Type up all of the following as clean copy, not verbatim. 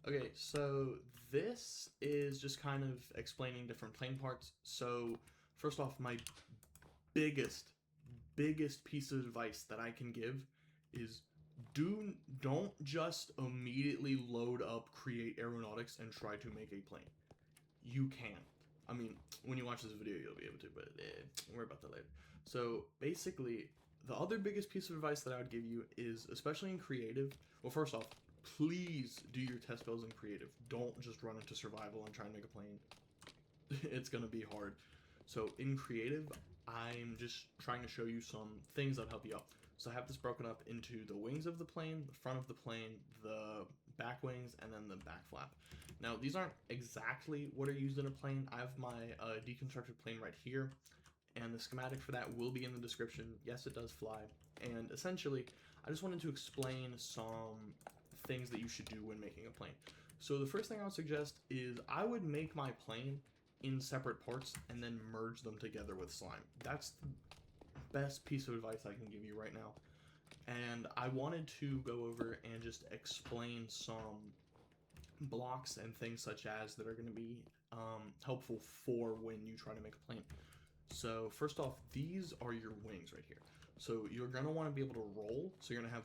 Okay, so this is just kind of explaining different plane parts. So first off, my biggest, biggest piece of advice that I can give is don't just immediately load up Create Aeronautics and try to make a plane. You can. I mean, when you watch this video, you'll be able to, but don't worry about that later. So basically, the other biggest piece of advice that I would give you is, especially in creative, well, first off, please do your test builds in creative. Don't just run into survival and try and make a plane. It's gonna be hard. So in creative, I'm just trying to show you some things that help you out. So I have this broken up into the wings of the plane, the front of the plane, the back wings, and then the back flap. Now these aren't exactly what are used in a plane. I have my deconstructed plane right here, and the schematic for that will be in the description. Yes, it does fly. And essentially, I just wanted to explain some things that you should do when making a plane. So the first thing I would suggest is I would make my plane in separate parts and then merge them together with slime. That's the best piece of advice I can give you right now. And I wanted to go over and just explain some blocks and things such as that are going to be helpful for when you try to make a plane. So first off, these are your wings right here. So you're going to want to be able to roll. So you're going to have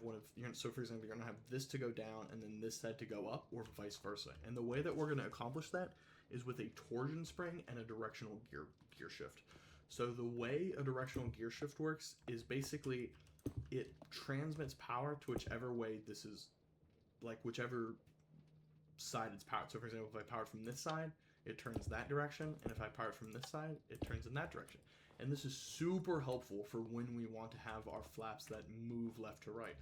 so for example, you're going to have this to go down and then this side to go up, or vice versa. And the way that we're going to accomplish that is with a torsion spring and a directional gear shift. So the way a directional gear shift works is basically it transmits power to whichever way this is, like whichever side it's powered. So for example, if I power it from this side, it turns that direction, and if I power it from this side, it turns in that direction. And this is super helpful for when we want to have our flaps that move left to right.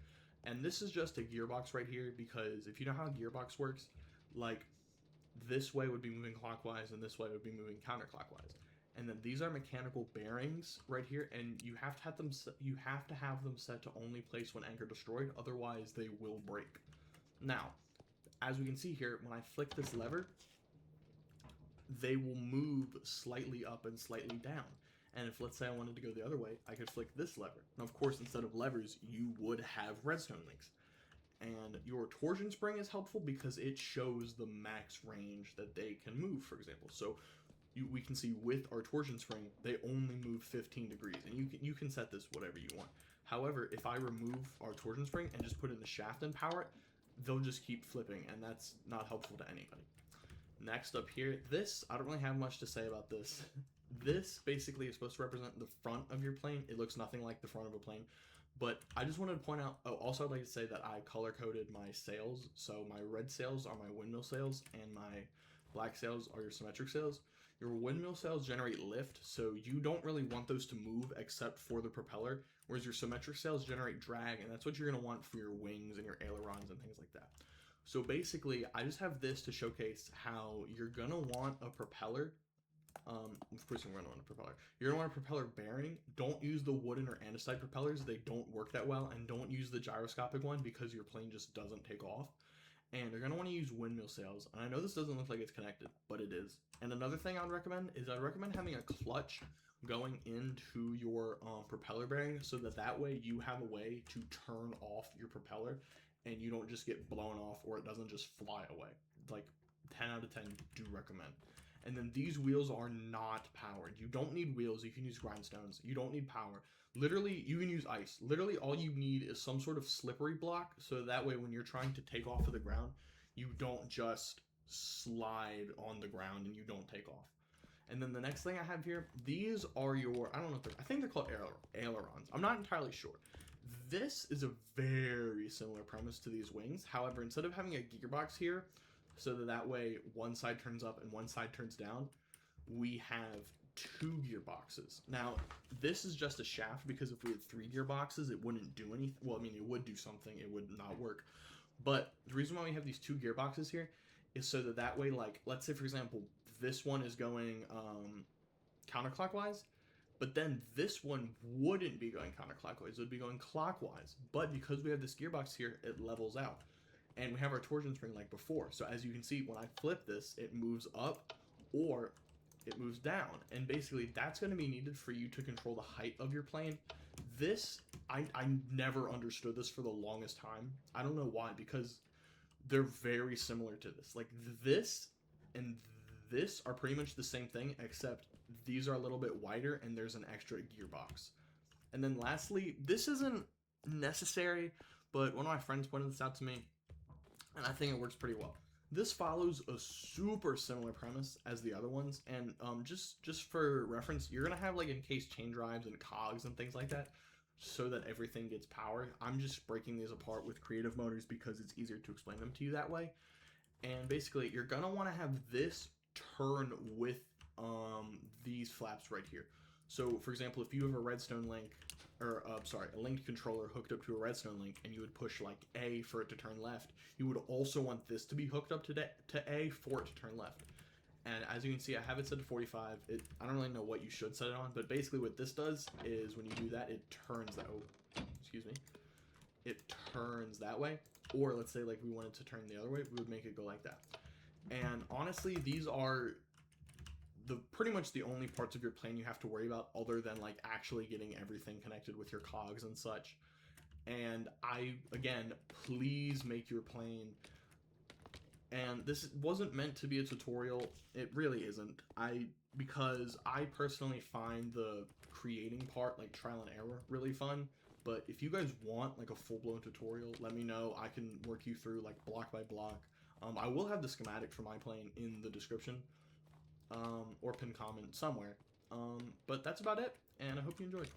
And this is just a gearbox right here, because if you know how a gearbox works, like this way would be moving clockwise and this way would be moving counterclockwise. And then these are mechanical bearings right here, and you have to have them set to only place when anchor destroyed, otherwise they will break. Now, as we can see here, when I flick this lever, they will move slightly up and slightly down. And if, let's say, I wanted to go the other way, I could flick this lever. Now, of course, instead of levers, you would have redstone links. And your torsion spring is helpful because it shows the max range that they can move, for example. So we can see with our torsion spring, they only move 15 degrees. And you can set this whatever you want. However, if I remove our torsion spring and just put in the shaft and power it, they'll just keep flipping, and that's not helpful to anybody. Next up here, this, I don't really have much to say about this. This basically is supposed to represent the front of your plane. It looks nothing like the front of a plane, but I just wanted to point out, also I'd like to say that I color coded my sails. So my red sails are my windmill sails, and my black sails are your symmetric sails. Your windmill sails generate lift, so you don't really want those to move except for the propeller, whereas your symmetric sails generate drag, and that's what you're going to want for your wings and your ailerons and things like that. So basically, I just have this to showcase how you're going to want a propeller. Of course, you're going to want a propeller. You're going to want a propeller bearing. Don't use the wooden or andesite propellers. They don't work that well, and don't use the gyroscopic one because your plane just doesn't take off. And you're going to want to use windmill sails. And I know this doesn't look like it's connected, but it is. And another thing I'd recommend is having a clutch going into your propeller bearing, so that way you have a way to turn off your propeller and you don't just get blown off, or it doesn't just fly away. Like 10 out of 10 do recommend. And then these wheels are not powered. You don't need wheels. You can use grindstones. You don't need power. Literally, you can use ice. Literally, all you need is some sort of slippery block, so that way when you're trying to take off of the ground, you don't just slide on the ground and you don't take off. And then the next thing I have here, these are your, I don't know if I think they're called ailerons. I'm not entirely sure. This is a very similar premise to these wings. However, instead of having a gearbox here, so that way one side turns up and one side turns down, we have two gearboxes. Now, this is just a shaft, because if we had three gearboxes, it wouldn't do anything. Well, I mean, it would do something. It would not work. But the reason why we have these two gearboxes here is so that way, like, let's say, for example, this one is going counterclockwise, but then this one wouldn't be going counterclockwise. It would be going clockwise. But because we have this gearbox here, it levels out. And we have our torsion spring like before. So as you can see, when I flip this, it moves up or it moves down. And basically, that's going to be needed for you to control the height of your plane. This, I never understood this for the longest time. I don't know why, because they're very similar to this. Like this and this are pretty much the same thing, except these are a little bit wider and there's an extra gearbox. And then lastly, this isn't necessary, but one of my friends pointed this out to me, and I think it works pretty well. This follows a super similar premise as the other ones, and just for reference, you're gonna have like encased chain drives and cogs and things like that, so that everything gets powered. I'm just breaking these apart with creative motors because it's easier to explain them to you that way. And basically, you're gonna want to have this turn with these flaps right here. So, for example, if you have a redstone link, or sorry, a linked controller hooked up to a redstone link, and you would push like A for it to turn left, you would also want this to be hooked up to A for it to turn left. And as you can see, I have it set to 45. I don't really know what you should set it on, but basically what this does is when you do that, it turns that. Oh, excuse me. It turns that way. Or let's say like we wanted to turn the other way, we would make it go like that. And honestly, these are pretty much the only parts of your plane you have to worry about, other than like actually getting everything connected with your cogs and such. And again, please make your plane. And this wasn't meant to be a tutorial. It really isn't. Because I personally find the creating part, like trial and error, really fun. But if you guys want like a full-blown tutorial, let me know. I can work you through like block by block. I will have the schematic for my plane in the description, or pin comment somewhere. But that's about it, and I hope you enjoyed.